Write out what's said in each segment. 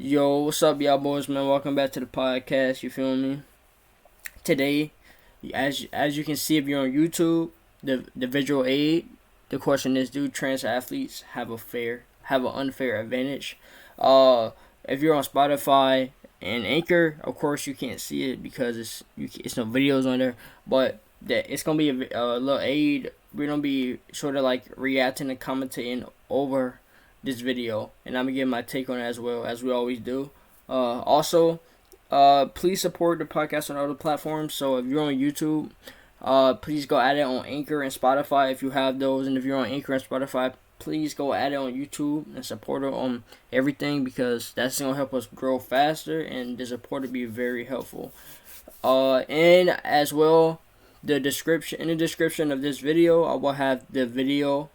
Yo, what's up, y'all boys, man? Welcome back to the podcast. You feel me? Today, as you can see, if you're on YouTube, the visual aid. The question is: do trans athletes have an unfair advantage? If you're on Spotify and Anchor, of course you can't see it because it's no videos on there. But it's gonna be a little aid. We're gonna be sort of like reacting and commentating over this video, and I'm gonna give my take on it as well as we always do. Also, please support the podcast on other platforms. So if you're on YouTube, please go at it on Anchor and Spotify if you have those, and if you're on Anchor and Spotify, please go at it on YouTube and support it on everything because that's gonna help us grow faster, and the support will be very helpful. And as well, in the description of this video, I will have the visual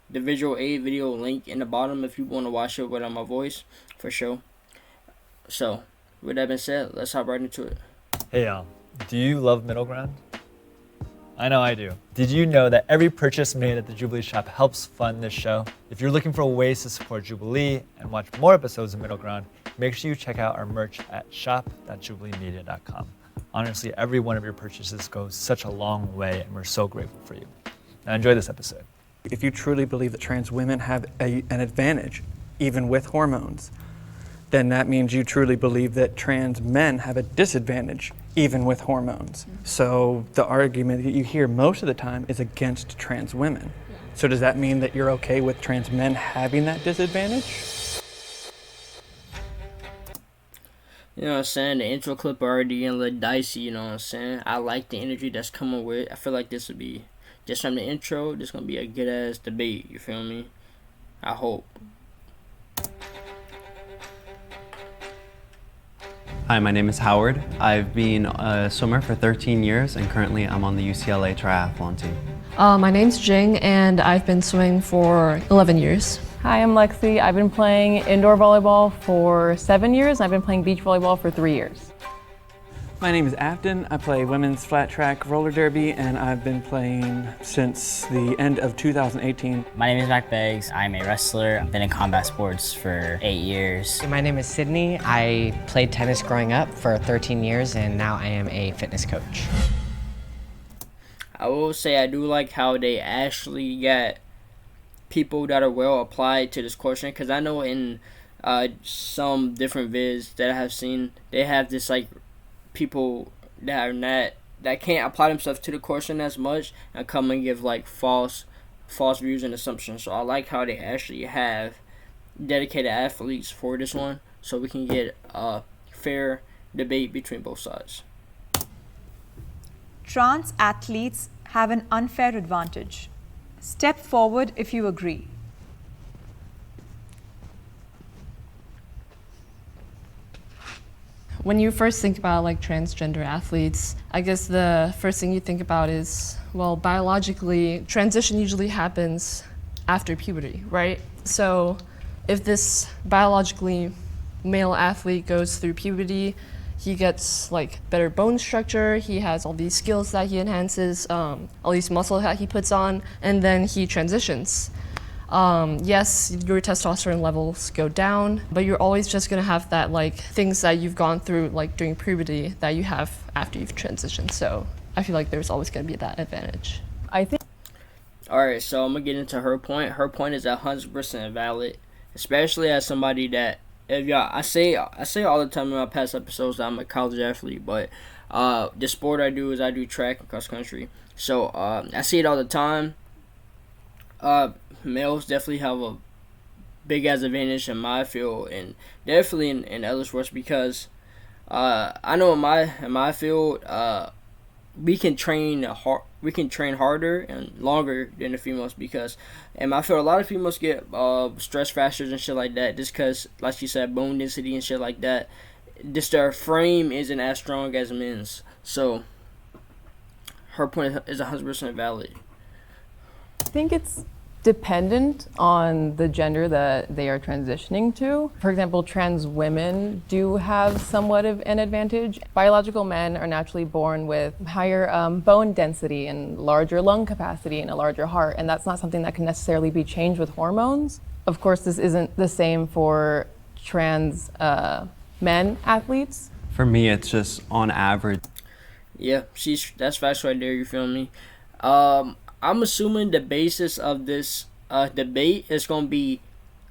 aid video link in the bottom if you want to watch it without my voice, for sure. So, with that being said, let's hop right into it. Hey y'all, do you love middle ground? I know I do. Did you know that every purchase made at the Jubilee shop helps fund this show? If you're looking for ways to support Jubilee and watch more episodes of Middle Ground, make sure you check out our merch at shop.jubileemedia.com. Honestly, every one of your purchases goes such a long way, and we're so grateful for you. Now enjoy this episode. If you truly believe that trans women have an advantage, even with hormones, then that means you truly believe that trans men have a disadvantage, even with hormones. So the argument that you hear most of the time is against trans women. So does that mean that you're okay with trans men having that disadvantage? You know what I'm saying? The intro clip already getting a little dicey, you know what I'm saying? I like the energy that's coming with it. I feel like this would be, just from the intro, this going to be a good-ass debate, you feel me? I hope. Hi, my name is Howard. I've been a swimmer for 13 years and currently I'm on the UCLA triathlon team. My name's Jing and I've been swimming for 11 years. Hi, I'm Lexi. I've been playing indoor volleyball for 7 years and I've been playing beach volleyball for 3 years. My name is Afton. I play women's flat track roller derby and I've been playing since the end of 2018. My name is Mac Beggs. I'm a wrestler. I've been in combat sports for 8 years. My name is Sydney. I played tennis growing up for 13 years and now I am a fitness coach. I will say I do like how they actually got people that are well applied to this question, because I know in some different vids that I have seen, they have this like people that are not, that can't apply themselves to the question as much and come and give like false views and assumptions. So I like how they actually have dedicated athletes for this one, so we can get a fair debate between both sides. Trans athletes have an unfair advantage. Step forward if you agree. When you first think about like transgender athletes, I guess the first thing you think about is, well, biologically, transition usually happens after puberty, right? So if this biologically male athlete goes through puberty, he gets like better bone structure, he has all these skills that he enhances, all these muscle that he puts on, and then he transitions. Yes, your testosterone levels go down, but you're always just gonna have that like things that you've gone through like during puberty that you have after you've transitioned. So I feel like there's always gonna be that advantage. I think. Alright, so I'm gonna get into her point. Her point is 100% valid, especially as somebody that, if y'all, I say all the time in my past episodes that I'm a college athlete, but the sport I do is I do track and cross country. So I see it all the time. Males definitely have a big ass advantage in my field, and definitely in other sports, because I know in my field we can train harder and longer than the females, because in my field a lot of females get stress fractures and shit like that just because, like you said, bone density and shit like that, just their frame isn't as strong as men's. So her point is 100% valid. I think it's dependent on the gender that they are transitioning to. For example, trans women do have somewhat of an advantage. Biological men are naturally born with higher bone density and larger lung capacity and a larger heart, and that's not something that can necessarily be changed with hormones. Of course, this isn't the same for trans men athletes? For me, it's just on average. Yeah, that's facts right there. You feel me? I'm assuming the basis of this debate is gonna be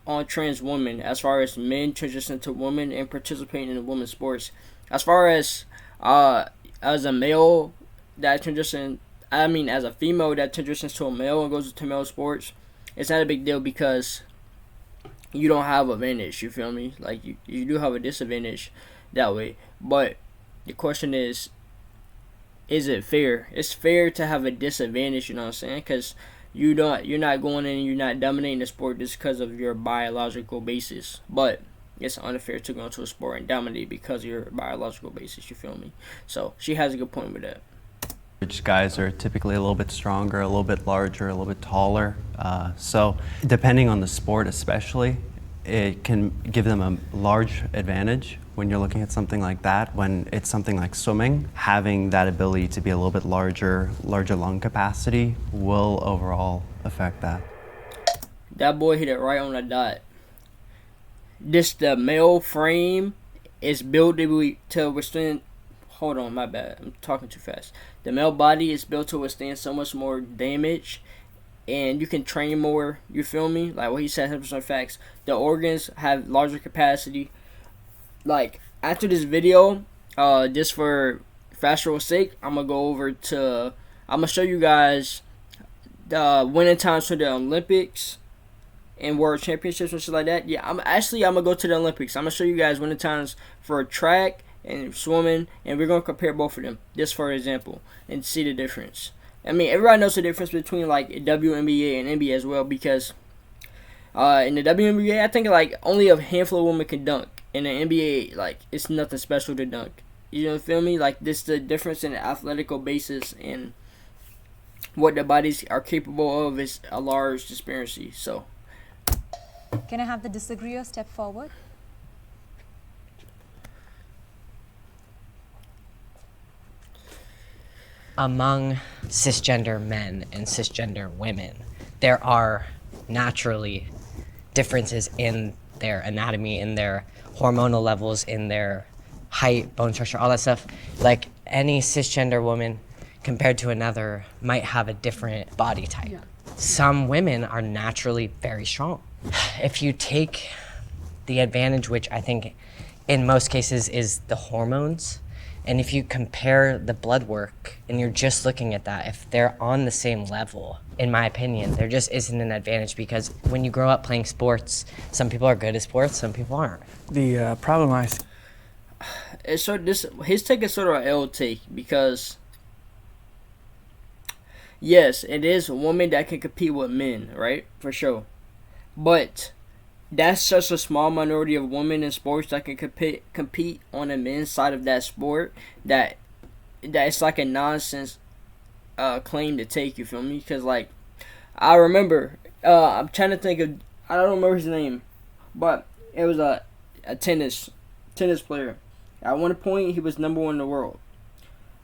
on trans women, as far as men transition to women and participating in women's sports. As far as a male that transition, I mean, as a female that transitions to a male and goes to male sports, it's not a big deal because you don't have advantage. You feel me? Like you do have a disadvantage that way. But the question is it fair? It's fair to have a disadvantage. You know what I'm saying? Because you're not going in and you're not dominating the sport just because of your biological basis. But it's unfair to go into a sport and dominate because of your biological basis. You feel me? So she has a good point with that. Guys are typically a little bit stronger, a little bit larger, a little bit taller. So depending on the sport especially, it can give them a large advantage when you're looking at something like that. When it's something like swimming, having that ability to be a little bit larger lung capacity will overall affect that. That boy hit it right on the dot. The male frame is built to withstand. Hold on, my bad. I'm talking too fast. The male body is built to withstand so much more damage, and you can train more. You feel me? Like what he said, 100% facts. The organs have larger capacity. Like after this video, just for factual sake, I'm gonna show you guys the winning times for the Olympics and World Championships and shit like that. Yeah, I'm gonna go to the Olympics. I'm gonna show you guys winning times for track and swimming, and we're gonna compare both of them, just for example, and see the difference. I mean, everybody knows the difference between like WNBA and NBA as well, because in the WNBA, I think like only a handful of women can dunk. In the NBA, like it's nothing special to dunk. You know, feel me? Like this, the difference in the athletical basis and what the bodies are capable of is a large disparity. So, Can I have the disagreeer step forward? Among cisgender men and cisgender women, there are naturally differences in their anatomy, in their hormonal levels, in their height, bone structure, all that stuff. Like any cisgender woman compared to another might have a different body type. Yeah. Some women are naturally very strong. If you take the advantage, which I think in most cases is the hormones, and if you compare the blood work and you're just looking at that, if they're on the same level, in my opinion, there just isn't an advantage, because when you grow up playing sports, some people are good at sports, some people aren't. The problem I see. His take is sort of an L take, because yes, it is a woman that can compete with men, right? For sure. But that's such a small minority of women in sports that can compete on the men's side of that sport that it's like a nonsense claim to take. You feel me? Because like I remember, I'm trying to think of, I don't remember his name, but it was a tennis player. At one point, he was number 1 in the world.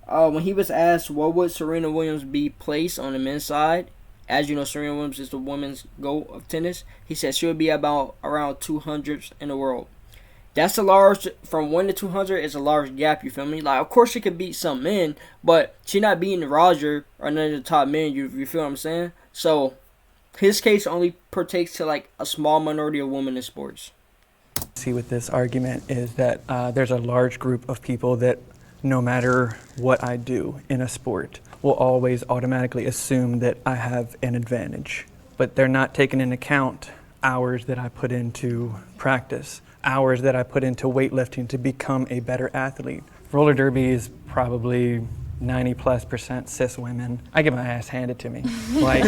When he was asked what would Serena Williams be placed on the men's side, as you know, Serena Williams is the women's GOAT of tennis. He said she would be about around 200th in the world. That's a large, from 1 to 200 is a large gap, you feel me? Like, of course she could beat some men, but she not beating Roger or none of the top men, you feel what I'm saying? So, his case only partakes to like a small minority of women in sports. See with this argument is that there's a large group of people that no matter what I do in a sport will always automatically assume that I have an advantage. But they're not taking into account hours that I put into practice, hours that I put into weightlifting to become a better athlete. Roller derby is probably 90+% cis women. I get my ass handed to me. Like,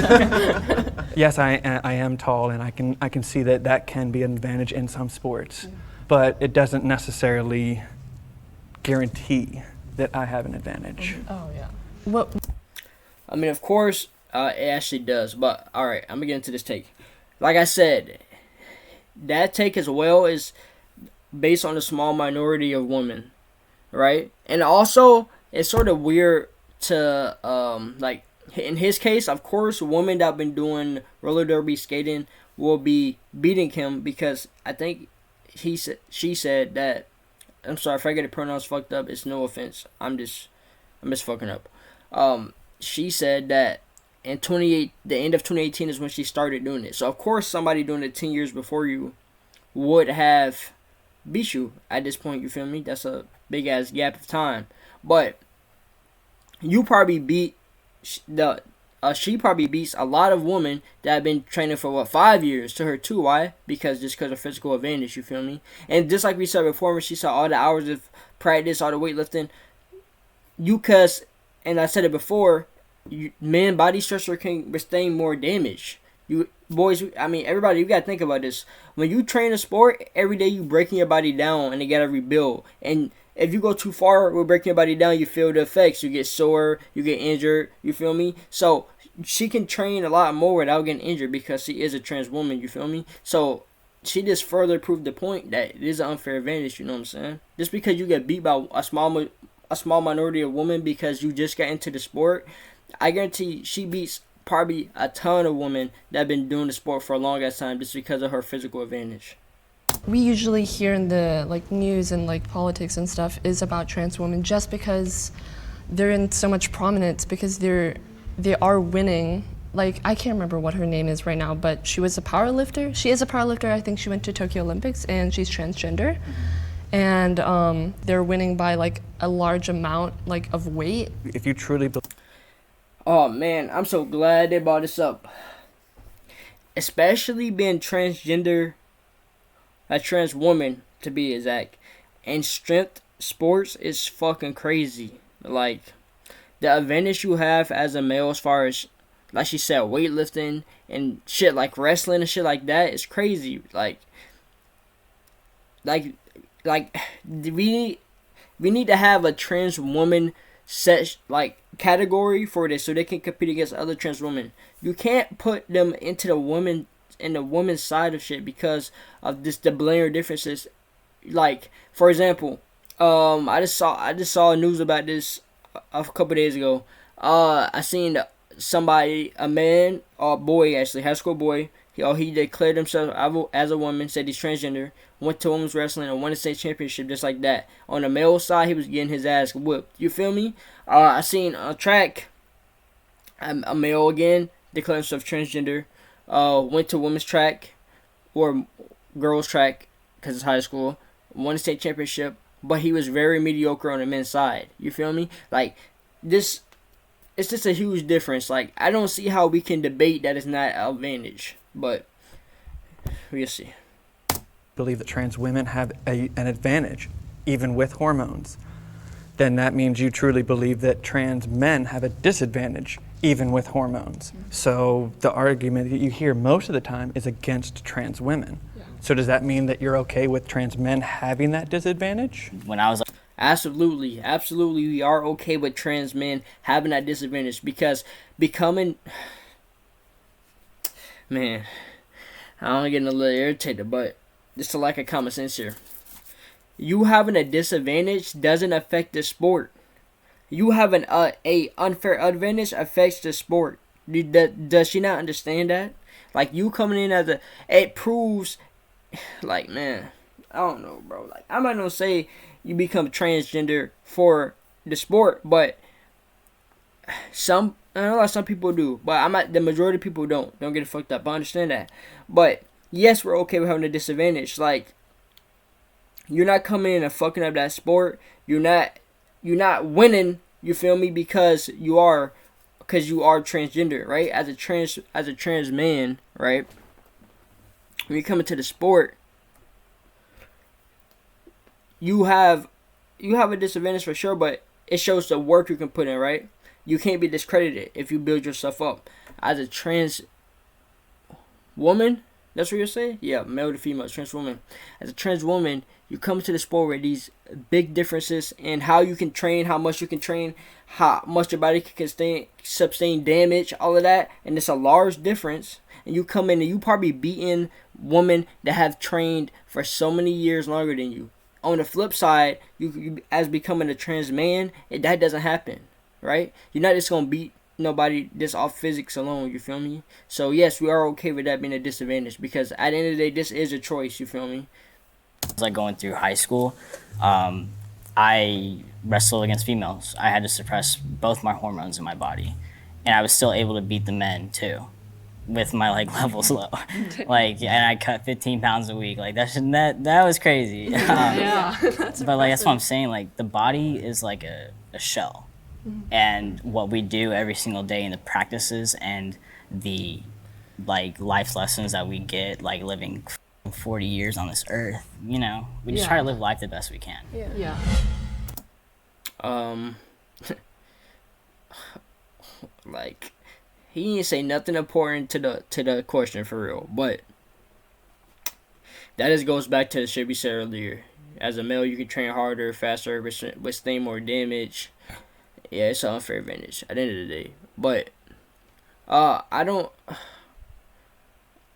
yes, I am tall, and I can see that can be an advantage in some sports, but it doesn't necessarily guarantee that I have an advantage. Oh yeah. What? I mean, of course, it actually does. But all right, I'm gonna get into this take. Like I said, that take as well is based on a small minority of women, right? And also, it's sort of weird to like in his case, of course, women that have been doing roller derby skating will be beating him, because I think she said that I'm sorry if I get the pronouns fucked up. It's no offense. I'm just fucking up. She said that the end of 2018 is when she started doing it. So of course somebody doing it 10 years before you would have beat you at this point. You feel me? That's a big ass gap of time. But you probably beat she probably beats a lot of women that have been training for 5 years to her too. Why? Because of physical advantage. You feel me? And just like we said before, when she saw all the hours of practice, all the weightlifting, and I said it before, men body structure can withstand more damage. You boys, I mean everybody, you gotta think about this. When you train a sport, every day you breaking your body down and you gotta rebuild. And if you go too far with breaking your body down, you feel the effects. You get sore, you get injured. You feel me? So she can train a lot more without getting injured because she is a trans woman. You feel me? So she just further proved the point that it is an unfair advantage. You know what I'm saying? Just because you get beat by a small minority of women because you just got into the sport, I guarantee she beats probably a ton of women that have been doing the sport for a long ass time just because of her physical advantage. We usually hear in the news and politics and stuff is about trans women just because they're in so much prominence, because they are winning. I can't remember what her name is right now, but she was a powerlifter. She is a powerlifter. I think she went to Tokyo Olympics, and she's transgender. And they're winning by a large amount of weight. If you truly believe. Oh man, I'm so glad they brought this up. Especially being transgender, a trans woman to be exact, and strength sports is fucking crazy. The advantage you have as a male as far as, like she said, weightlifting and shit like wrestling and shit like that is crazy. We need to have a trans woman set category for this so they can compete against other trans women. You can't put them into the women's side of shit because of the blaring differences. For example, I just saw news about this a couple days ago. I seen a man or boy, actually high school boy. He declared himself as a woman, said he's transgender, went to women's wrestling and won a state championship just like that. On the male side, he was getting his ass whipped. You feel me? I seen a track, a male again, declared himself transgender, went to women's track, or girls track, because it's high school, won a state championship, but he was very mediocre on the men's side. You feel me? This, it's just a huge difference. I don't see how we can debate that it's not an advantage, but we'll see. Believe that trans women have an advantage, even with hormones, then that means you truly believe that trans men have a disadvantage, even with hormones. So the argument that you hear most of the time is against trans women. Yeah. So does that mean that you're okay with trans men having that disadvantage? When I was Absolutely, we are okay with trans men having that disadvantage because becoming, man, I'm getting a little irritated, but just a lack of common sense here. You having a disadvantage doesn't affect the sport. You having a unfair advantage affects the sport. Does she not understand that? You coming in it proves, man, I don't know, bro. I'm not gonna say you become transgender for the sport, but I know some people do, but the majority of people don't get it fucked up. I understand that, but yes, we're okay with having a disadvantage. You're not coming in and fucking up that sport. You're not winning. You feel me? Because you are transgender, right? As a trans man, right? When you come into the sport, you have a disadvantage for sure, but it shows the work you can put in, right? You can't be discredited if you build yourself up. As a trans woman, that's what you're saying? Yeah, male to female, trans woman. As a trans woman, you come to the sport with these big differences in how you can train, how much you can train, how much your body can sustain damage, all of that, and it's a large difference. And you come in and you probably beating women that have trained for so many years longer than you. On the flip side, you as becoming a trans man, that doesn't happen, right? You're not just gonna beat nobody just off physics alone. You feel me? So yes, we are okay with that being a disadvantage because at the end of the day, this is a choice. You feel me? was like going through high school, I wrestled against females. I had to suppress both my hormones in my body, and I was still able to beat the men too, with my like levels low. Like, and I cut 15 pounds a week. Like that was crazy. Yeah, that's But like that's what I'm saying. Like the body is like a shell, and what we do every single day in the practices and the like life lessons that we get, like living 40 years on this earth, you know, we just try to live life the best we can. Yeah. Like, he didn't say nothing important to the question for real, but that just goes back to the shit we said earlier. As a male, you can train harder, faster, withstand more damage. Yeah, it's an unfair advantage at the end of the day. But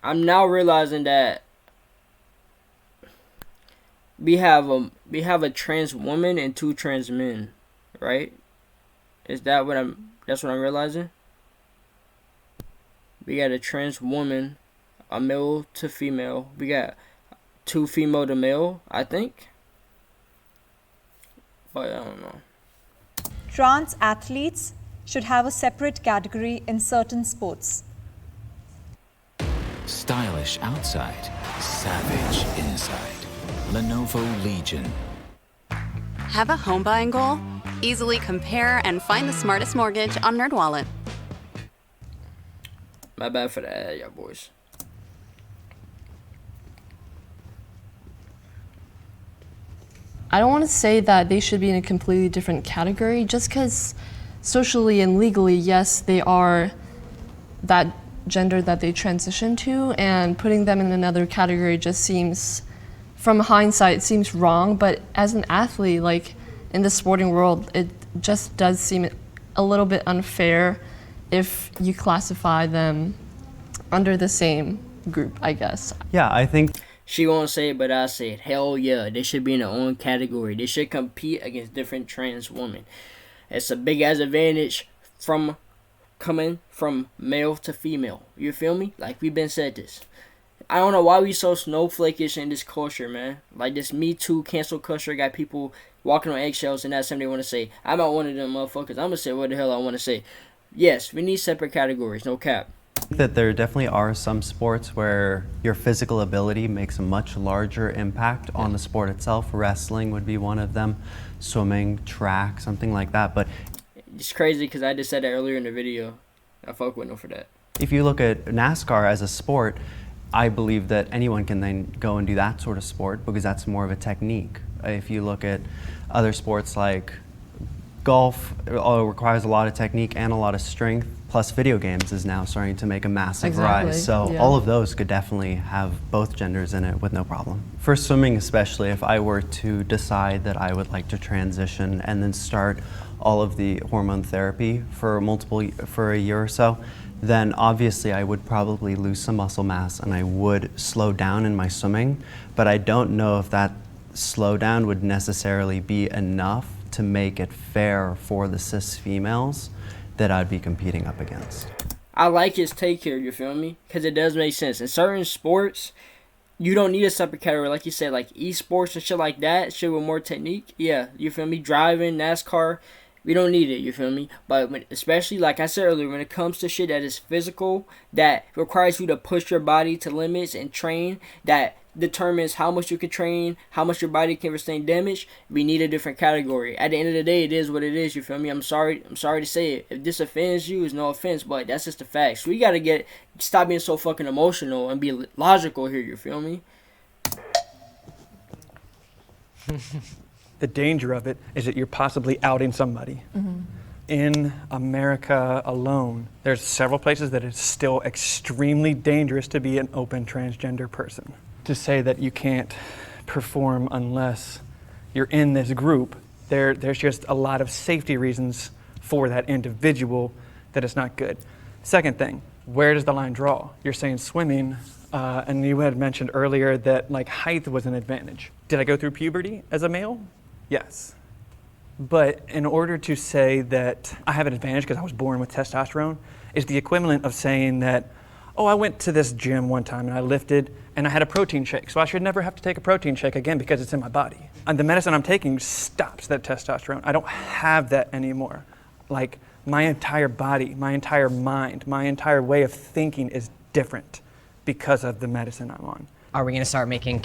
I'm now realizing that we have a trans woman and 2 trans men, right? That's what I'm realizing. We got a trans woman, a male to female. We got 2 female to male, I think. But I don't know. Trans athletes should have a separate category in certain sports. Stylish outside, savage inside. Lenovo Legion. Have a home buying goal? Easily compare and find the smartest mortgage on NerdWallet. My bad for that, y'all boys. I don't want to say that they should be in a completely different category just because socially and legally, yes, they are that gender that they transition to, and putting them in another category just seems, from hindsight, it seems wrong. But as an athlete, like in the sporting world, it just does seem a little bit unfair if you classify them under the same group, I guess. Yeah, I think She won't say it, but I said, hell yeah, they should be in their own category. They should compete against different trans women. It's a big ass advantage from coming from male to female. You feel me? Like, we've been said this. I don't know why we so snowflakish in this culture, man. Like, this Me Too cancel culture got people walking on eggshells, and that's something they want to say. I'm not one of them motherfuckers. I'm going to say what the hell I want to say. Yes, we need separate categories, no cap. that there definitely are some sports where your physical ability makes a much larger impact on the sport itself. Wrestling would be one of them, swimming, track, something like that. But it's crazy because I just said that earlier in the video. I fuck with them for that. if you look at NASCAR as a sport, I believe that anyone can then go and do that sort of sport because that's more of a technique. If you look at other sports like golf, it requires a lot of technique and a lot of strength, plus video games is now starting to make a massive rise. So all of those could definitely have both genders in it with no problem. For swimming especially, if I were to decide that I would like to transition and then start all of the hormone therapy for a year or so, then obviously I would probably lose some muscle mass and I would slow down in my swimming, but I don't know if that slowdown would necessarily be enough to make it fair for the cis females that I'd be competing up against. I like his take here, you feel me? Because it does make sense. In certain sports, you don't need a separate category. Like you said, like esports and shit like that, shit with more technique. Yeah, you feel me? Driving, NASCAR, we don't need it, you feel me? But especially, like I said earlier, when it comes to shit that is physical, that requires you to push your body to limits and train, that determines how much you can train, how much your body can withstand damage, we need a different category. At the end of the day, it is what it is, you feel me? I'm sorry to say it. If this offends you, it's no offense, but that's just the facts. We gotta stop being so fucking emotional and be logical here, you feel me? The danger of it is that you're possibly outing somebody. Mm-hmm. In America alone, there's several places that it's still extremely dangerous to be an open transgender person. To say that you can't perform unless you're in this group, there's just a lot of safety reasons for that individual that it's not good. Second thing, where does the line draw? You're saying swimming, and you had mentioned earlier that like height was an advantage. Did I go through puberty as a male? Yes. But in order to say that I have an advantage because I was born with testosterone is the equivalent of saying that, oh, I went to this gym one time and I lifted and I had a protein shake. So I should never have to take a protein shake again because it's in my body. And the medicine I'm taking stops that testosterone. I don't have that anymore. Like, my entire body, my entire mind, my entire way of thinking is different because of the medicine I'm on. Are we going to start making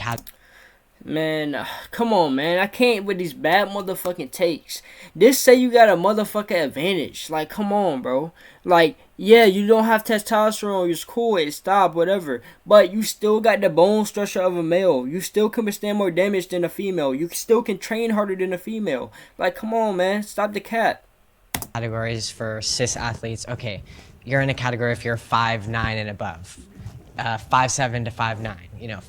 Man, come on, man. I can't with these bad motherfucking takes. This say you got a motherfucking advantage. Like, come on, bro. Like, yeah, you don't have testosterone. It's cool. It stop, whatever. But you still got the bone structure of a male. You still can withstand more damage than a female. You still can train harder than a female. Like, come on, man. Stop the cap. categories for cis athletes? Okay, you're in a category if you're 5'9" and above. 5'7" to 5'9",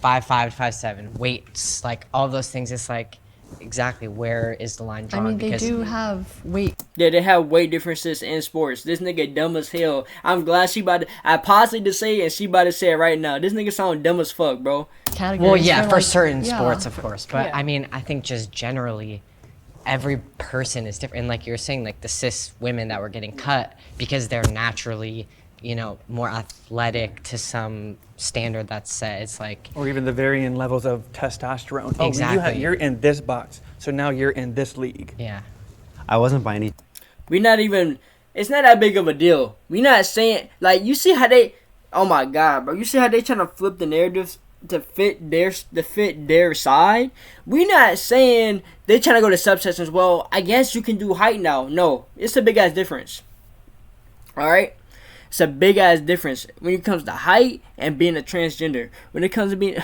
5'5" to 5'7", weights, like all those things. It's like, exactly where is the line drawn? I mean, they do have weight. Yeah, they have weight differences in sports. This nigga dumb as hell. I'm glad I paused to say it and she about to say it right now. This nigga sound dumb as fuck, bro. Categories well, yeah, for like, certain sports, of course. But I mean, I think just generally, every person is different. And like you were saying, like the cis women that were getting cut because they're naturally, more athletic to some standard that's set. It's like, or even the varying levels of testosterone. Exactly. You're in this box, so now you're in this league. Yeah. I wasn't by any. It's not that big of a deal. We not saying, like, you see how they, oh my god, bro. You see how they trying to flip the narrative to fit their side? We not saying they trying to go to subsections. Well, I guess you can do height now. No, it's a big ass difference. All right. It's a big ass difference when it comes to height and being a transgender. When it comes to being,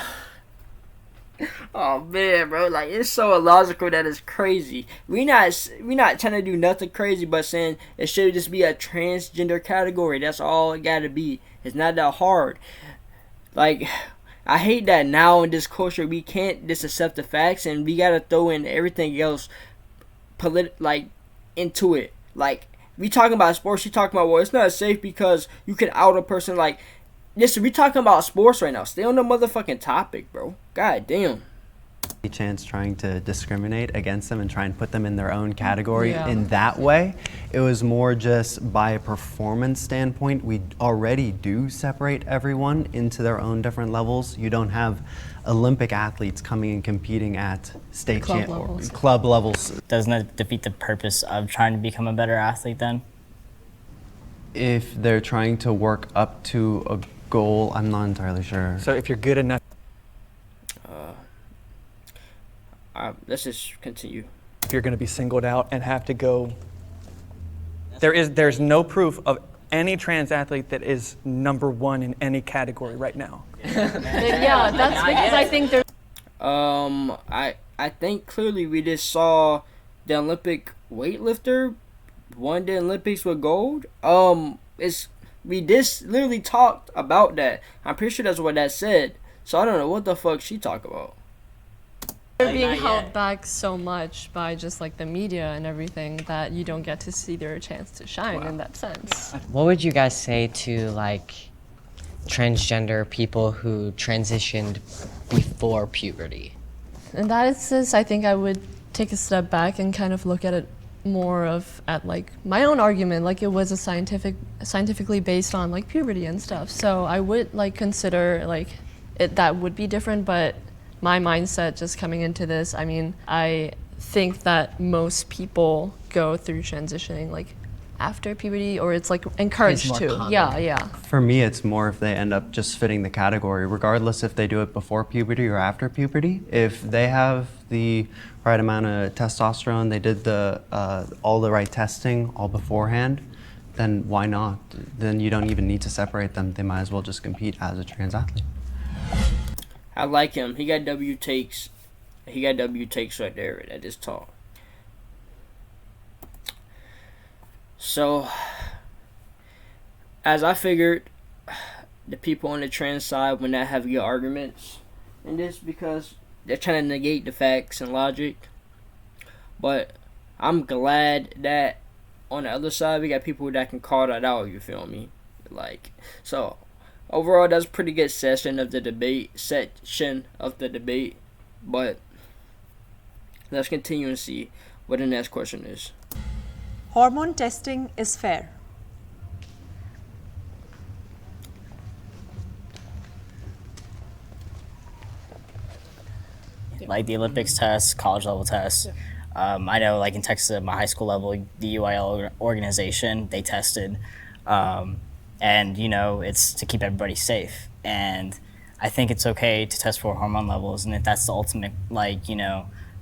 oh man, bro, like it's so illogical that it's crazy. We not trying to do nothing crazy, but saying it should just be a transgender category. That's all it gotta be. It's not that hard. Like, I hate that now in this culture we can't just accept the facts and we gotta throw in everything else, into it. Like, we talking about sports, you talking about, well, it's not safe because you can out a person. Like, listen, we talking about sports right now. Stay on the motherfucking topic, bro. God damn. Chance trying to discriminate against them and try and put them in their own category in that way. It was more just by a performance standpoint. We already do separate everyone into their own different levels. You don't have Olympic athletes coming and competing at state club levels. Doesn't that defeat the purpose of trying to become a better athlete then? If they're trying to work up to a goal, I'm not entirely sure. So if you're good enough. Let's just continue. If you're going to be singled out and have to go, there's no proof of any trans athlete that is #1 in any category right now. Yeah, that's because I think there's. I think clearly we just saw the Olympic weightlifter won the Olympics with gold. We just literally talked about that. I'm pretty sure that's what that said. So I don't know what the fuck she talk about. They're being held back so much by just like the media and everything that you don't get to see their chance to shine in that sense. What would you guys say to like transgender people who transitioned before puberty? In that instance, I think I would take a step back and kind of look at it more at like my own argument, like it was a scientifically based on like puberty and stuff. So I would like consider like that would be different, but my mindset just coming into this, I mean, I think that most people go through transitioning like after puberty, or it's like encouraged to. Common. Yeah. For me, it's more if they end up just fitting the category, regardless if they do it before puberty or after puberty. If they have the right amount of testosterone, they did all the right testing all beforehand, then why not? Then you don't even need to separate them. They might as well just compete as a trans athlete. I like him. He got W takes. Right there at this talk. So, as I figured, the people on the trans side would not have good arguments in this because they're trying to negate the facts and logic. But I'm glad that on the other side we got people that can call that out. You feel me? Like, so. Overall, that's a pretty good section of the debate. But let's continue and see what the next question is. Hormone testing is fair. like the Olympics tests, college level tests. I know, like in Texas, at my high school level, the UIL organization, they tested, and it's to keep everybody safe. And I think it's okay to test for hormone levels, and if that's the ultimate,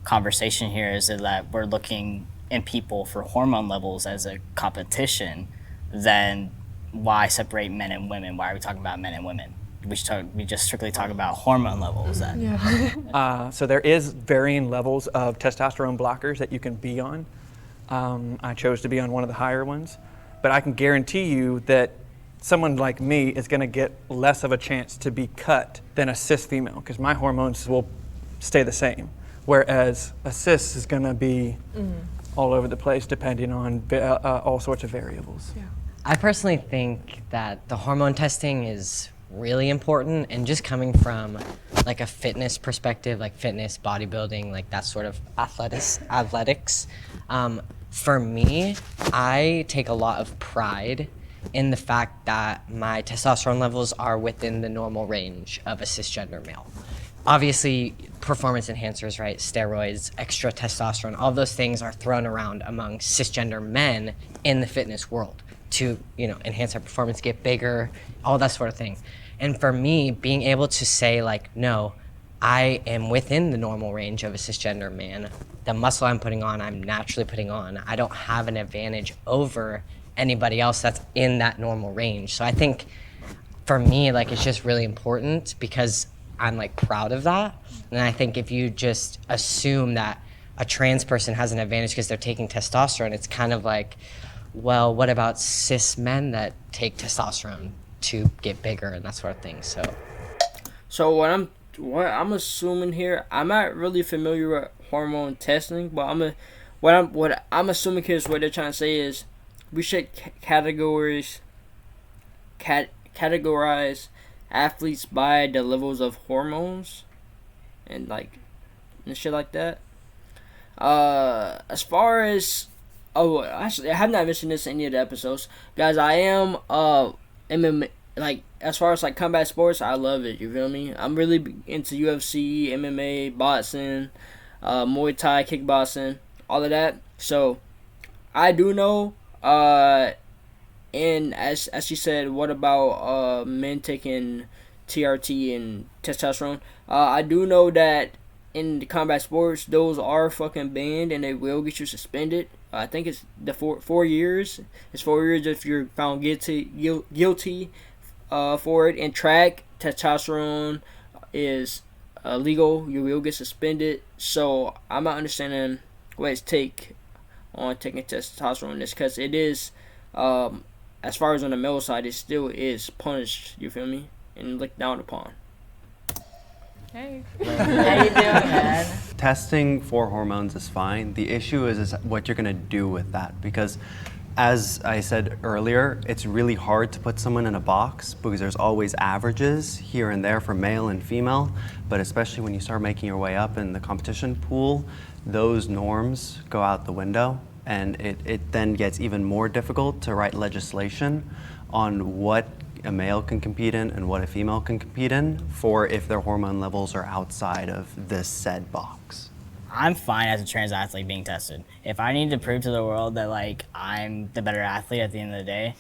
conversation here is that we're looking in people for hormone levels as a competition, then why separate men and women? Why are we talking about men and women? We just strictly talk about hormone levels then. Yeah. So there is varying levels of testosterone blockers that you can be on. I chose to be on one of the higher ones, but I can guarantee you that someone like me is going to get less of a chance to be cut than a cis female because my hormones will stay the same, whereas a cis is going to be all over the place depending on all sorts of variables. Yeah. I personally think that the hormone testing is really important, and just coming from like a fitness perspective, like fitness, bodybuilding, like that sort of athletics. For me, I take a lot of pride in the fact that my testosterone levels are within the normal range of a cisgender male. Obviously, performance enhancers, right? Steroids, extra testosterone, all those things are thrown around among cisgender men in the fitness world to, enhance our performance, get bigger, all that sort of thing. And for me, being able to say like, no, I am within the normal range of a cisgender man. The muscle I'm putting on, I'm naturally putting on. I don't have an advantage over anybody else that's in that normal range. So I think for me, like, it's just really important because I'm like proud of that. And I think if you just assume that a trans person has an advantage because they're taking testosterone, it's kind of like, well, what about cis men that take testosterone to get bigger and that sort of thing? So what I'm assuming here, I'm not really familiar with hormone testing, but what I'm assuming here is what they're trying to say is we should categorize athletes by the levels of hormones and shit like that. As far as actually I have not mentioned this in any of the episodes, guys. I am MMA, like as far as like combat sports, I love it. You feel me? I'm really into UFC, MMA, boxing, Muay Thai, kickboxing, all of that. So I do know. And as you said, what about men taking TRT and testosterone? I do know that in the combat sports, those are fucking banned and they will get you suspended. I think it's the 4 years. It's 4 years if you're found guilty for it. In track, testosterone is illegal. You will get suspended. So I'm not understanding what its take on taking testosterone in this, because it is, as far as on the male side, it still is punished. You feel me? And looked down upon. Hey. How you doing, man? Testing for hormones is fine. The issue is what you're gonna do with that, because as I said earlier, it's really hard to put someone in a box because there's always averages here and there for male and female, but especially when you start making your way up in the competition pool, those norms go out the window, and it then gets even more difficult to write legislation on what a male can compete in and what a female can compete in for if their hormone levels are outside of this said box. I'm fine as a trans athlete being tested. If I need to prove to the world that like I'm the better athlete at the end of the day,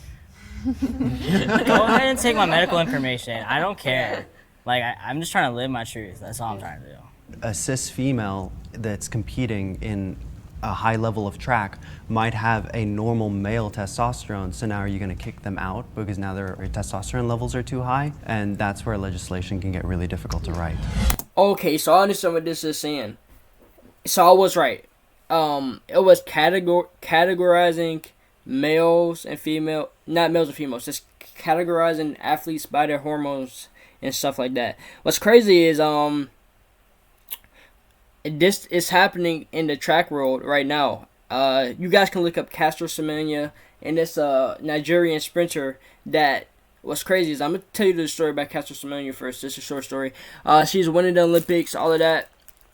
go ahead and take my medical information. I don't care. Like I'm just trying to live my truth. That's all I'm trying to do. A cis female that's competing in a high level of track might have a normal male testosterone, so now are you going to kick them out because now their testosterone levels are too high? And that's where legislation can get really difficult to write. Okay, so I understand what this is saying. So I was right. It was categorizing males and female, not males and females, just categorizing athletes by their hormones and stuff like that. What's crazy is this is happening in the track world right now. You guys can look up Castro Semenya and this Nigerian sprinter. That what's crazy is I'm gonna tell you the story about Castro Semenya first. This is a short story. She's winning the Olympics, all of that,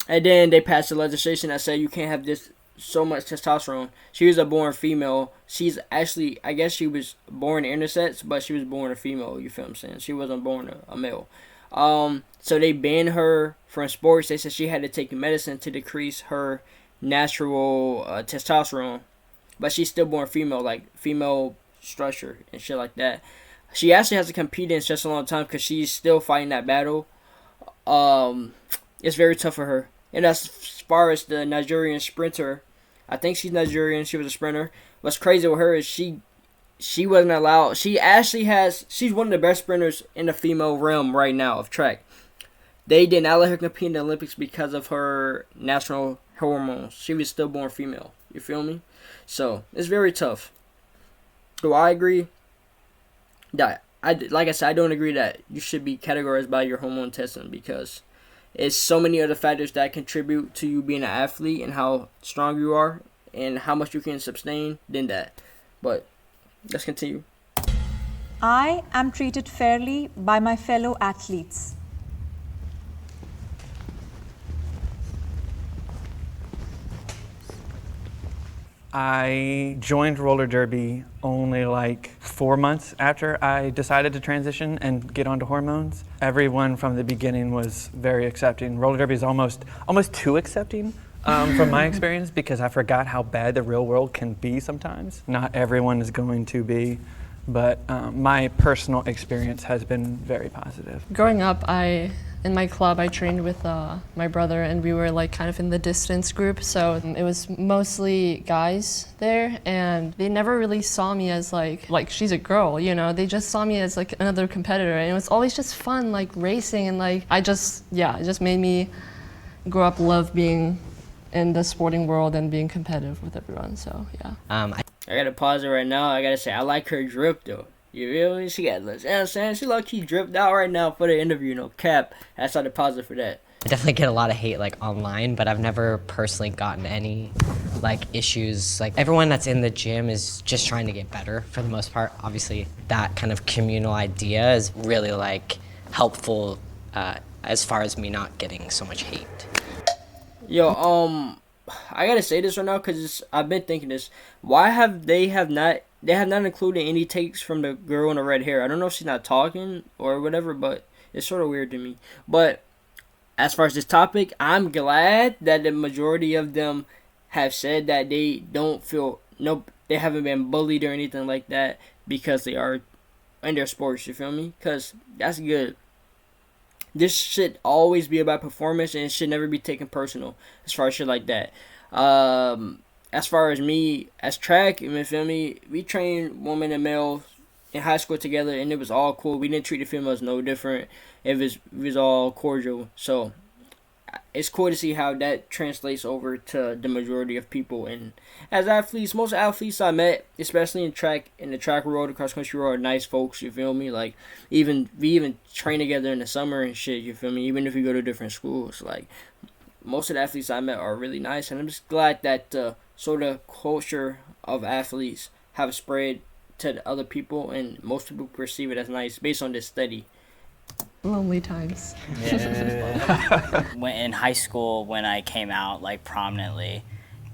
and then they passed the legislation that said you can't have this so much testosterone. She was a born female. She's actually, I guess she was born intersex, but she was born a female. You feel what I'm saying? She wasn't born a male. So they banned her from sports. They said she had to take medicine to decrease her natural testosterone, but she's still born female, like female structure and shit like that. She actually has to compete in such a long time because she's still fighting that battle. It's very tough for her. And as far as the Nigerian sprinter, I think she's Nigerian. She was a sprinter. What's crazy with her is she wasn't allowed. She's one of the best sprinters in the female realm right now of track. They did not let her compete in the Olympics because of her natural hormones. She was still born female. You feel me? So it's very tough. Do I agree? That like I said, I don't agree that you should be categorized by your hormone testing because it's so many other factors that contribute to you being an athlete and how strong you are and how much you can sustain than that. But let's continue. I am treated fairly by my fellow athletes. I joined roller derby only like 4 months after I decided to transition and get onto hormones. Everyone from the beginning was very accepting. Roller derby is almost too accepting from my experience because I forgot how bad the real world can be sometimes. Not everyone is going to be, but my personal experience has been very positive. Growing up, in my club, I trained with my brother, and we were like kind of in the distance group. So it was mostly guys there, and they never really saw me as like she's a girl, you know. They just saw me as like another competitor, and it was always just fun, like racing, and like it just made me grow up love being in the sporting world and being competitive with everyone. So yeah. I gotta pause it right now. I gotta say I like her drip though. You feel me? She got, you know what I'm saying? She low-key dripped out right now for the interview, no cap. I started pausing for that. I definitely get a lot of hate like online, but I've never personally gotten any like issues. Like everyone that's in the gym is just trying to get better for the most part. Obviously, that kind of communal idea is really like helpful as far as me not getting so much hate. Yo, I gotta say this right now because I've been thinking this. Why have they not included any takes from the girl in the red hair? I don't know if she's not talking or whatever, but it's sort of weird to me. But as far as this topic, I'm glad that the majority of them have said that they don't feel they haven't been bullied or anything like that because they are in their sports. You feel me? Because that's good. This should always be about performance and it should never be taken personal as far as shit like that. As far as me, as track, you feel me, we trained women and males in high school together and it was all cool. We didn't treat the females no different. It was all cordial. So it's cool to see how that translates over to the majority of people. And as athletes, most athletes I met, especially in the track world, the cross country world, are nice folks. You feel me? Like we even train together in the summer and shit. You feel me? Even if we go to different schools, like most of the athletes I met are really nice. And I'm just glad that the sort of culture of athletes have spread to the other people, and most people perceive it as nice based on this study. Lonely times. When in high school, when I came out like prominently,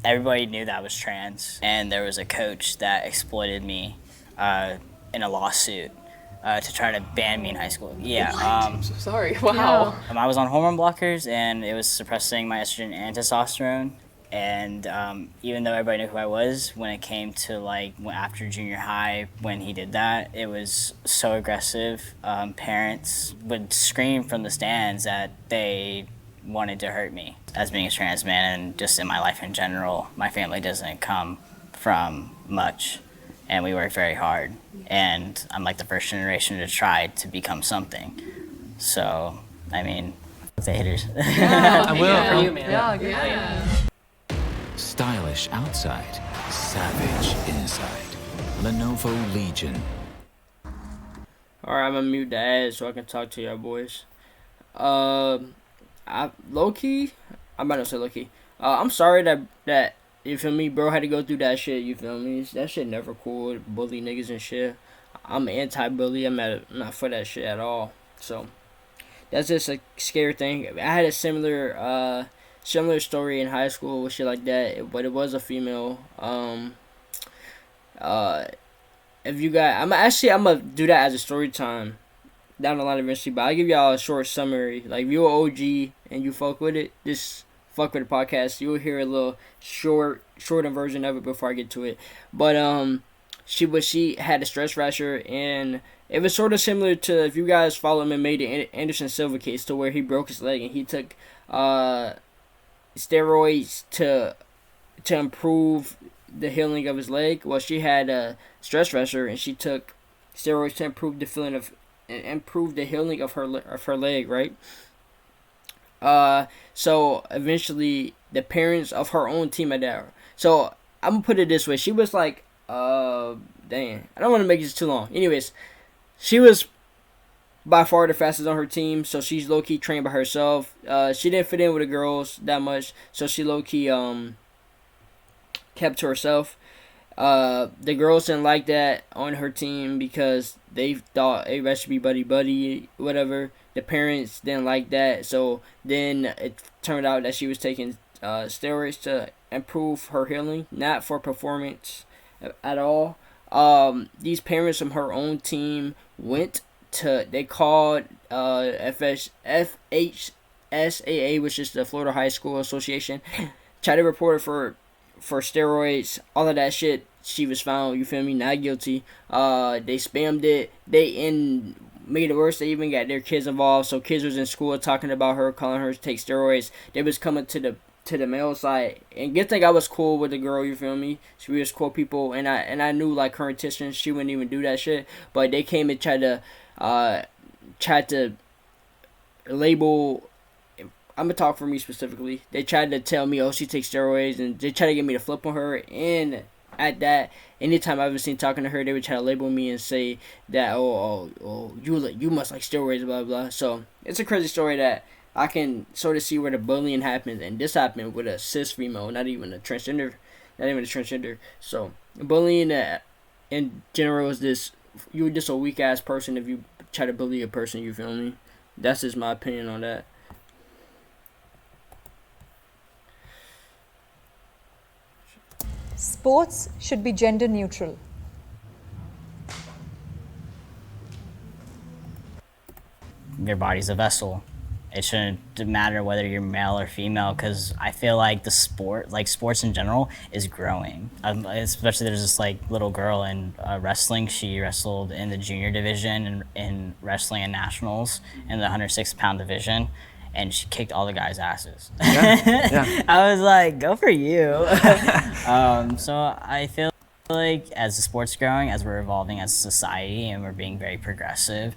everybody knew that I was trans, and there was a coach that exploited me in a lawsuit to try to ban me in high school. Yeah. I'm so sorry. Wow. I was on hormone blockers, and it was suppressing my estrogen and testosterone. And even though everybody knew who I was, when it came to like after junior high, when he did that, it was so aggressive. Parents would scream from the stands that they wanted to hurt me. As being a trans man and just in my life in general, my family doesn't come from much, and we work very hard. And I'm like the first generation to try to become something. So, I mean, the haters. Yeah, I will. yeah. For you, man. Yeah, good. Yeah. Stylish outside, savage inside. Lenovo Legion. Alright, I'm gonna mute the ads so I can talk to y'all boys. I'm about to say low key. I'm sorry that you feel me, bro, had to go through that shit. You feel me? That shit never cool. Bully niggas and shit. I'm anti-bully. I'm not for that shit at all. So that's just a scary thing. I had a similar story in high school with shit like that, but it was a female. If you guys, I'm gonna do that as a story time down the line eventually. But I'll give y'all a short summary. Like, if you're an OG and you fuck with it, just fuck with the podcast. You'll hear a little shorter version of it before I get to it. But she had a stress fracture, and it was sort of similar to, if you guys follow him, and made the Anderson Silva case, to where he broke his leg and he took steroids to improve the healing of his leg. Well, she had a stress fracture and she took steroids to improve the healing of her leg, right? So eventually the parents of her own team at that. So I'm gonna put it this way: she was like, dang, I don't want to make this too long. Anyways, she was by far the fastest on her team, so she's low key trained by herself. She didn't fit in with the girls that much, so she low key kept to herself. The girls didn't like that on her team because they thought everybody should be buddy, whatever. The parents didn't like that, so then it turned out that she was taking steroids to improve her healing, not for performance at all. These parents from her own team they called FHSAA, which is the Florida High School Association, tried to report her for steroids, all of that shit. She was found, you feel me, not guilty. They spammed it. Made it worse. They even got their kids involved. So kids was in school talking about her, calling her to take steroids. They was coming to the male side, and good thing I was cool with the girl, you feel me. She was cool people, and I knew like her intentions. She wouldn't even do that shit. But they came and tried to label. I'm gonna talk for me specifically. They tried to tell me, oh, she takes steroids, and they tried to get me to flip on her. And at that, anytime I've ever seen talking to her, they would try to label me and say that, you must like steroids, blah blah. So it's a crazy story that I can sort of see where the bullying happens, and this happened with a cis female, not even a transgender. So bullying in general is you're just a weak ass person if you try to bully a person. You feel me? That's just my opinion on that. Sports should be gender neutral. Your body's a vessel. It shouldn't matter whether you're male or female, because I feel like sports in general, is growing. Especially there's this like little girl in wrestling. She wrestled in the junior division in wrestling and nationals in the 106-pound division, and she kicked all the guys' asses. Yeah. I was like, go for you. So I feel like as the sport's growing, as we're evolving as a society, and we're being very progressive,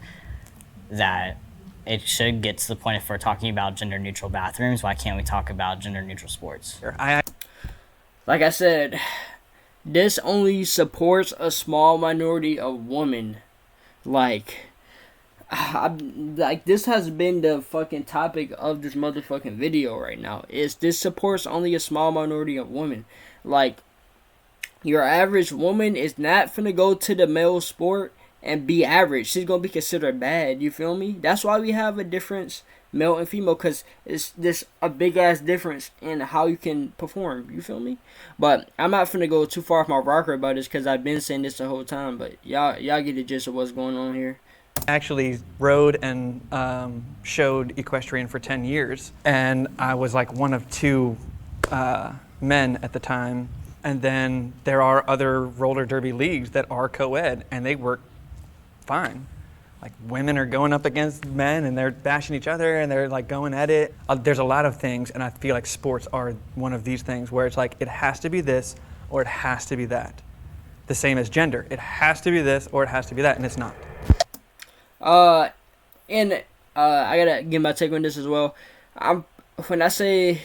that it should get to the point, if we're talking about gender-neutral bathrooms, why can't we talk about gender-neutral sports? Like I said, this only supports a small minority of women. Like this has been the fucking topic of this motherfucking video right now. This supports only a small minority of women. Like, your average woman is not finna go to the male sport and be average. She's gonna be considered bad. You feel me? That's why we have a difference, male and female, because it's this a big ass difference in how you can perform. You feel me? But I'm not finna go too far off my rocker about this, because I've been saying this the whole time. But y'all get the gist of what's going on here. Actually rode and showed equestrian for 10 years, and I was like one of two men at the time. And then there are other roller derby leagues that are co-ed, and they work fine. Like, women are going up against men, and they're bashing each other, and they're like going at it. There's a lot of things, and I feel like sports are one of these things where it's like, it has to be this or it has to be that. The same as gender. It has to be this or it has to be that, and it's not. I gotta give my take on this as well. When I say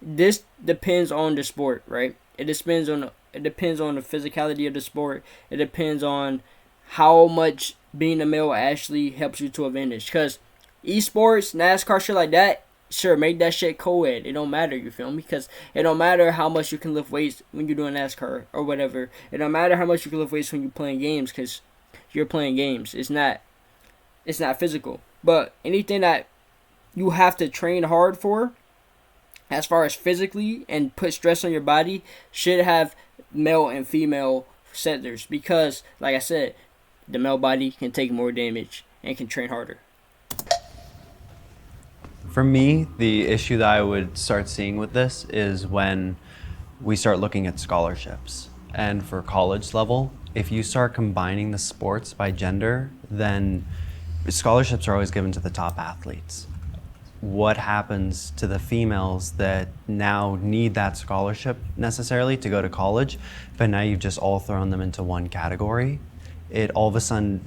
this depends on the sport, right? It depends on the physicality of the sport. It depends on how much being a male actually helps you to advantage. Because esports, NASCAR, shit like that, sure, make that shit co-ed. It don't matter, you feel me? Because it don't matter how much you can lift weights when you're doing NASCAR or whatever. It don't matter how much you can lift weights when you're playing games, because you're playing games. It's not physical. But anything that you have to train hard for, as far as physically, and put stress on your body, should have male and female centers. Because, like I said, the male body can take more damage. and can train harder? For me, the issue that I would start seeing with this is when we start looking at scholarships. And for college level, if you start combining the sports by gender, then scholarships are always given to the top athletes. What happens to the females that now need that scholarship necessarily to go to college, but now you've just all thrown them into one category? It all of a sudden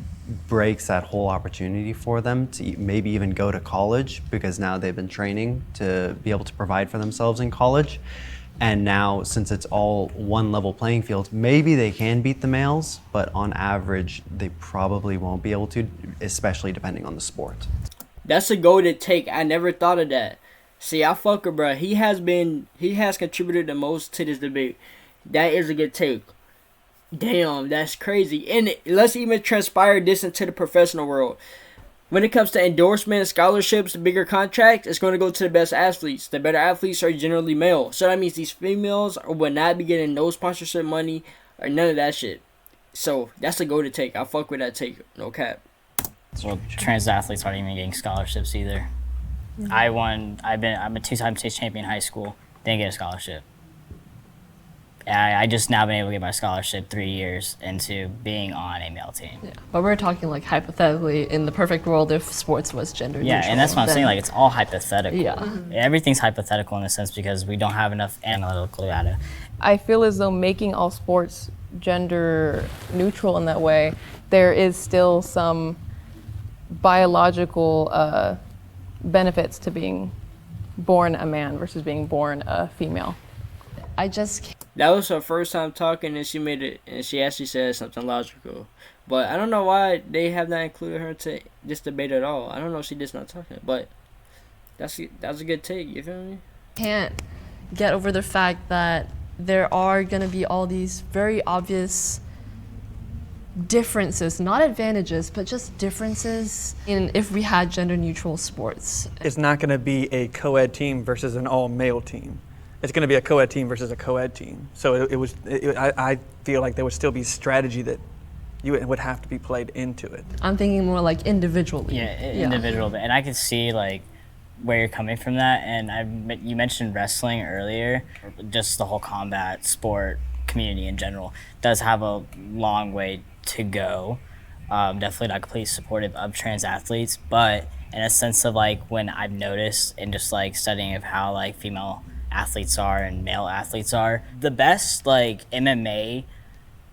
breaks that whole opportunity for them to maybe even go to college, because now they've been training to be able to provide for themselves in college. And now, since it's all one level playing field, maybe they can beat the males, but on average, they probably won't be able to, especially depending on the sport. That's a goated take. I never thought of that. See, I fuck with bro. He has contributed the most to this debate. That is a good take. Damn, that's crazy. And let's even transpire this into the professional world. When it comes to endorsement, scholarships, bigger contracts, it's going to go to the best athletes. The better athletes are generally male. So that means these females will not be getting no sponsorship money or none of that shit. So that's a go to take. I fuck with that take. No cap. So trans athletes aren't even getting scholarships either. I'm a 2-time state champion in high school. Didn't get a scholarship. I just now been able to get my scholarship 3 years into being on a male team. Yeah, but we're talking like hypothetically in the perfect world if sports was gender neutral. Yeah, and that's what I'm saying. Like, it's all hypothetical. Yeah. Everything's hypothetical in a sense because we don't have enough analytical data. I feel as though making all sports gender neutral in that way, there is still some biological benefits to being born a man versus being born a female. That was her first time talking, and she made it, and she actually said something logical. But I don't know why they have not included her to this debate at all. I don't know if she just not talking, but that's a good take. You feel me? Can't get over the fact that there are gonna be all these very obvious differences, not advantages, but just differences in if we had gender neutral sports. It's not going to be a co-ed team versus an all-male team. It's going to be a co-ed team versus a co-ed team. So I feel like there would still be strategy that would have to be played into it. I'm thinking more like individually. Yeah, individual. And I could see like where you're coming from that. And you mentioned wrestling earlier. Just the whole combat sport community in general does have a long way to go. Definitely not completely supportive of trans athletes, but in a sense of like when I've noticed and just like studying of how like female athletes are and male athletes are, the best like MMA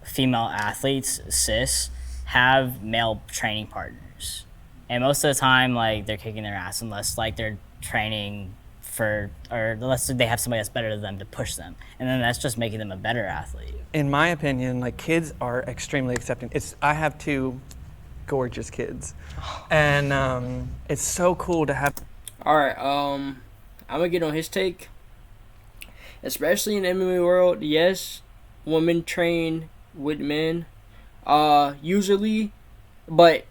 female athletes, cis, have male training partners, and most of the time like they're kicking their ass unless like they're training or unless they have somebody that's better than them to push them, and then that's just making them a better athlete. In my opinion, like kids are extremely accepting. I have 2 gorgeous kids, and it's so cool to have. All right, I'm gonna get on his take. Especially in the MMA world, yes, women train with men, usually, but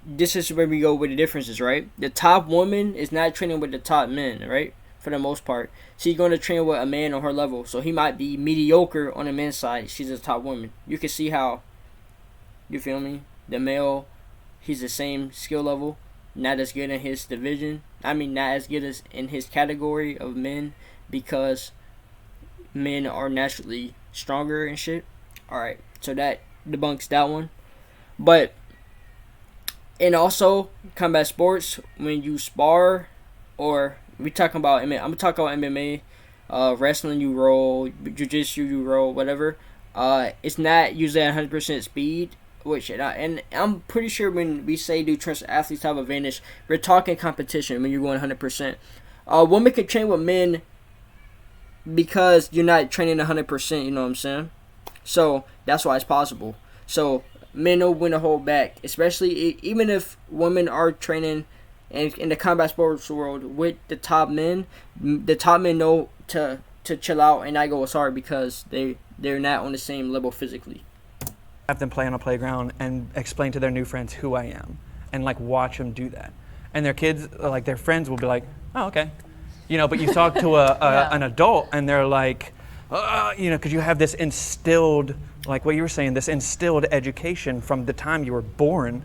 this is where we go with the differences, right? The top woman is not training with the top men, right? For the most part. She's going to train with a man on her level. So he might be mediocre on the men's side. She's a top woman. You can see how, you feel me? The male, he's the same skill level. Not as good in his division. I mean, not as good as in his category of men because men are naturally stronger and shit. Alright, so that debunks that one. But and also, combat sports, when you spar, or we talking about MMA, I'm talking about MMA, wrestling you roll, jiu-jitsu you roll, whatever. It's not usually at 100% speed, and I'm pretty sure when we say do trans athletes have advantage, we're talking competition when you're going 100%. Women can train with men because you're not training 100%, you know what I'm saying? So that's why it's possible. So men know when to hold back, especially even if women are training in the combat sports world with the top men. The top men know to chill out and not go as hard because they're not on the same level physically. Have them play on a playground and explain to their new friends who I am, and like watch them do that. And their kids, like their friends, will be like, "Oh, okay," you know. But you talk to an adult, and they're like, you know, because you have this instilled, like what you were saying, this instilled education from the time you were born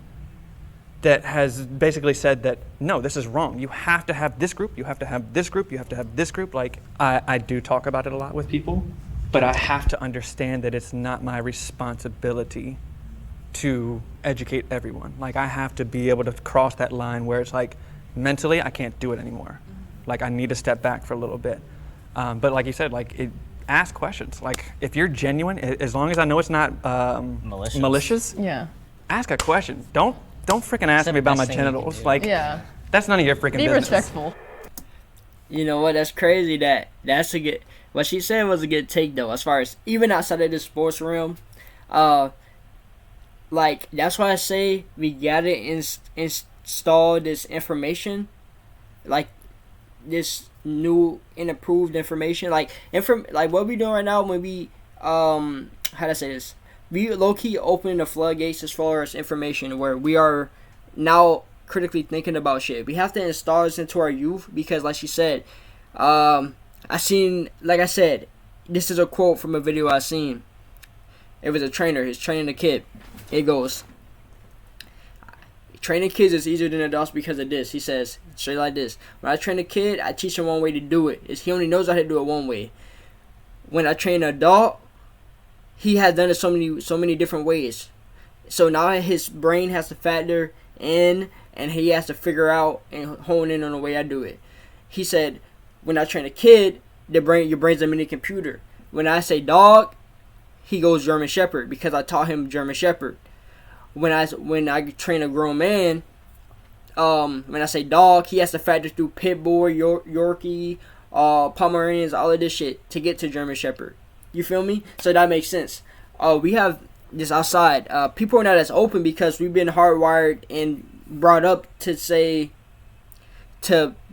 that has basically said that, no, this is wrong. You have to have this group, you have to have this group, you have to have this group. Like, I do talk about it a lot with people, but I have to understand that it's not my responsibility to educate everyone. Like, I have to be able to cross that line where it's like, mentally, I can't do it anymore. Like, I need to step back for a little bit. But like you said, like, ask questions. Like, if you're genuine, as long as I know it's not malicious, Yeah. ask a question. Don't freaking ask me about my genitals. Like, Yeah. that's none of your freaking Be business. respectful. You know what? That's crazy. That's a good. What she said was a good take though. As far as even outside of the sports realm, like that's why I say we gotta install this information, like this new and improved information. Like like what we doing right now when we how to say this. We low-key open the floodgates as far as information where we are now critically thinking about shit. We have to install this into our youth because, like she said, like I said, this is a quote from a video I seen. It was a trainer. He's training a kid. It goes, training kids is easier than adults because of this. He says, straight like this. When I train a kid, I teach him one way to do it. He only knows how to do it one way. When I train an adult, he has done it so many different ways. So now his brain has to factor in and he has to figure out and hone in on the way I do it. He said, when I train a kid, your brain's a mini computer. When I say dog, he goes German Shepherd because I taught him German Shepherd. When I train a grown man, when I say dog, he has to factor through Pit Bull, Yorkie, Pomeranians, all of this shit to get to German Shepherd. You feel me? So that makes sense. We have this outside. People are not as open because we've been hardwired and brought up to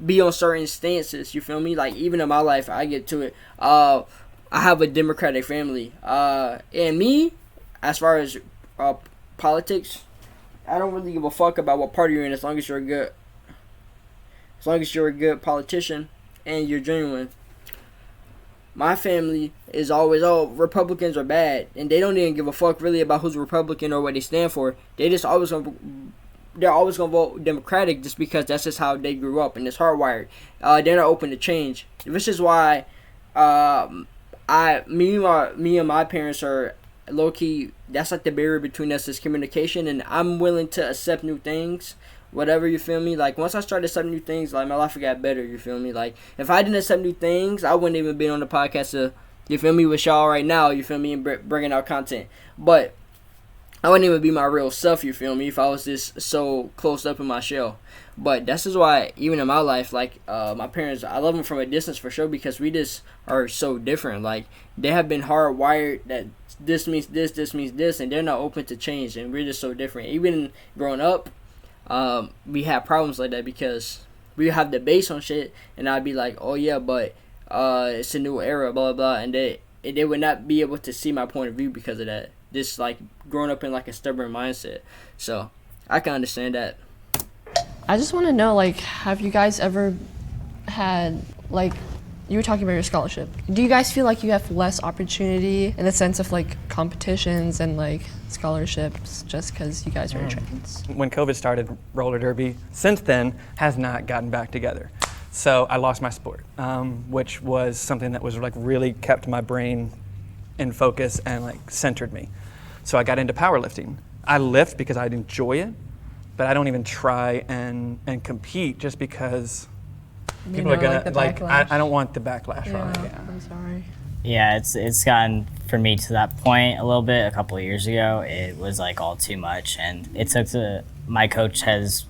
be on certain stances. You feel me? Like even in my life, I get to it. I have a Democratic family. And me, as far as politics, I don't really give a fuck about what party you're in as long as you're a good politician and you're genuine. My family is always, Republicans are bad, and they don't even give a fuck really about who's Republican or what they stand for. They're always gonna vote Democratic just because that's just how they grew up and it's hardwired. They're not open to change. This is why me and my parents are low key. That's like the barrier between us is communication, and I'm willing to accept new things. Whatever, you feel me? Like, once I started accepting new things, like, my life got better, you feel me? Like, if I didn't accept new things, I wouldn't even be on the podcast you feel me, with y'all right now, you feel me, and bringing out content. But I wouldn't even be my real self, you feel me, if I was just so closed up in my shell. But this is why, even in my life, like, my parents, I love them from a distance for sure because we just are so different. Like, they have been hardwired that this means this means this, and they're not open to change, and we're just so different. Even growing up, we have problems like that because we have debates on shit, and I'd be like, oh yeah, but it's a new era, blah blah blah, and they would not be able to see my point of view because of that. Just like growing up in like a stubborn mindset, so I can understand that. I just want to know, like, have you guys ever had, like, you were talking about your scholarship. Do you guys feel like you have less opportunity in the sense of like competitions and like scholarships just because you guys are trans? When COVID started, roller derby since then has not gotten back together. So I lost my sport, which was something that was like really kept my brain in focus and like centered me. So I got into powerlifting. I lift because I enjoy it, but I don't even try and compete just because people are gonna like I don't want the backlash from it. Yeah. I'm sorry. Yeah, it's gotten for me to that point a little bit. A couple of years ago, it was like all too much, and it took my coach was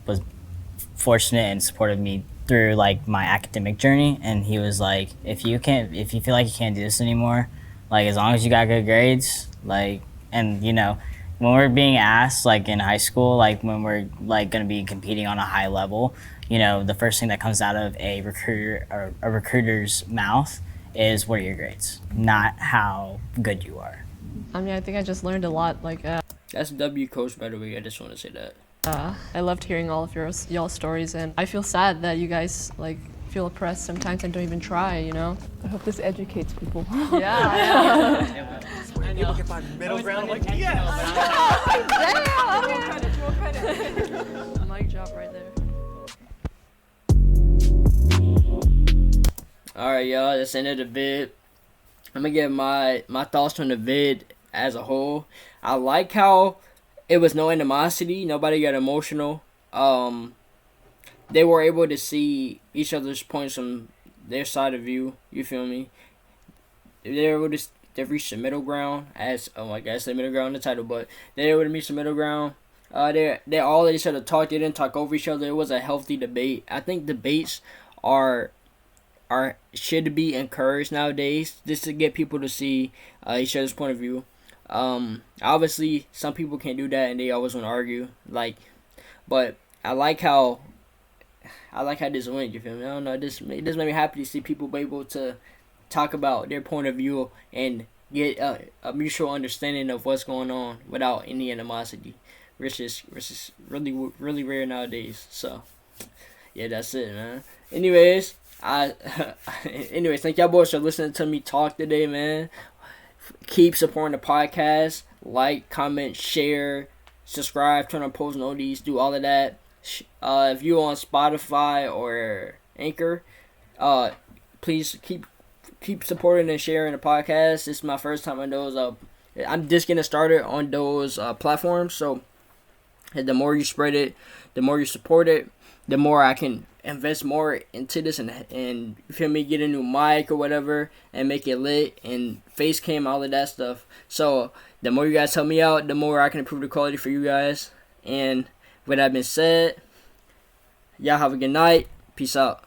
fortunate and supported me through like my academic journey, and he was like, if you feel like you can't do this anymore, like as long as you got good grades, like, and you know, when we're being asked like in high school, like when we're like going to be competing on a high level, you know, the first thing that comes out of a recruiter's mouth is what are your grades, not how good you are. I mean, I think I just learned a lot. Like, that's W coach, by the way. I just want to say that. I loved hearing all of y'all stories, and I feel sad that you guys like feel oppressed sometimes and don't even try, you know? I hope this educates people. Yeah. People can find middle ground. Like, yes! Mic drop right there. Alright, y'all, that's the end of the vid. I'm gonna give my thoughts on the vid as a whole. I like how it was no animosity. Nobody got emotional. They were able to see each other's points from their side of view. You feel me? They were able to reach the middle ground. As I guess the middle ground in the title, but they were able to reach the middle ground. They all let each other talk. They didn't talk over each other. It was a healthy debate. I think debates are should be encouraged nowadays, just to get people to see each other's point of view. Obviously, some people can't do that, and they always want to argue. But I like how this went. You feel me? I don't know. This made me happy to see people be able to talk about their point of view and get a mutual understanding of what's going on without any animosity, which is really really rare nowadays. So yeah, that's it, man. Anyways, thank y'all boys for listening to me talk today, man. Keep supporting the podcast. Like, comment, share, subscribe, turn on post notifications, do all of that. If you're on Spotify or Anchor, please keep supporting and sharing the podcast. This is my first time on those. I'm just getting started on those platforms. So the more you spread it, the more you support it, the more I can invest more into this and you feel me, get a new mic or whatever and make it lit and face cam, all of that stuff. So the more you guys help me out, the more I can improve the quality for you guys. And with that being said, y'all have a good night. Peace out.